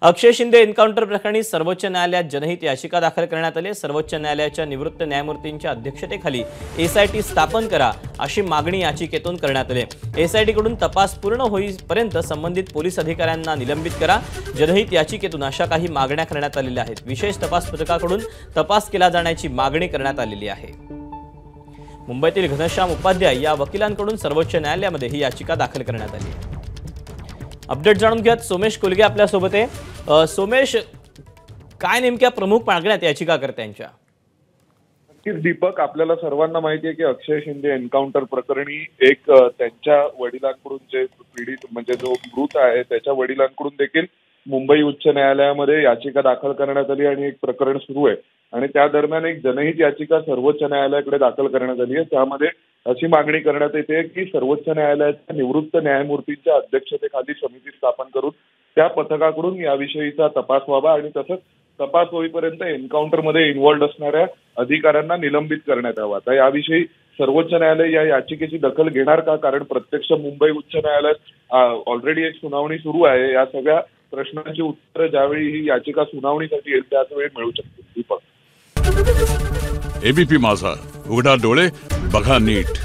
अक्षय Shinde encounter प्रकरणी सर्वोच्च न्यायालयात जनहित याचिका दाखल करण्यात आली। सर्वोच्च न्यायालयाच्या निवृत्त न्यायमूर्तींच्या अध्यक्षतेखाली एसआयटी स्थापन करा अशी मागणी याचिकेतून करण्यात आली। एसआयटी कडून तपास पूर्ण होईपर्यंत संबंधित पोलीस अधिकाऱ्यांना निलंबित करा। जनहित याचिकेतून अशा काही मागण्या करण्यात आलेल्या आहेत। विशेष तपास पथकाकडून तपास केला जाण्याची मागणी करण्यात आलेली आहे। मुंबईतील घनश्याम उपाध्याय या वकिलांकडून सर्वोच्च न्यायालयामध्ये ही याचिका दाखल करण्यात आली आहे। अपडेट जाणून घेऊयात, सोमेश कोलगे आपल्या सोबत आहे। सोमेश, काय नेमक्या प्रमुख मागण्या याचिकाकर्त्यांच्या? दीपक, आपल्याला सर्वांना माहिती आहे की अक्षय शिंदे एन्काउंटर प्रकरणी एक त्यांच्या वडिलांकडून जे पीडित म्हणजे जो मृत आहे त्याच्या वडिलांकडून देखील मुंबई उच्च न्यायालयामध्ये याचिका दाखल करण्यात आली आणि एक प्रकरण सुरू आहे आणि त्या दरम्यान एक जनहित याचिका सर्वोच्च न्यायालयाकडे दाखल करण्यात आली आहे। त्यामध्ये अशी मागणी करण्यात येते की सर्वोच्च न्यायालयाच्या निवृत्त न्यायमूर्तींच्या अध्यक्षतेखाली समिती स्थापन करून त्या पथकाकडून याविषयीचा तपास व्हावा आणि तसंच तपास होईपर्यंत एन्काउंटरमध्ये इन्व्हॉल्ड असणाऱ्या अधिकाऱ्यांना निलंबित करण्यात यावं। आता याविषयी सर्वोच्च न्यायालय या याचिकेची दखल घेणार का? कारण प्रत्यक्ष मुंबई उच्च न्यायालयात ऑलरेडी एक सुनावणी सुरू आहे। या सगळ्या प्रश्नांची उत्तरं ज्यावेळी ही याचिका सुनावणीसाठी येईल त्याच वेळी मिळू शकते। दीपक, एबीपी माझा, उघडा डोळे बघा नीट।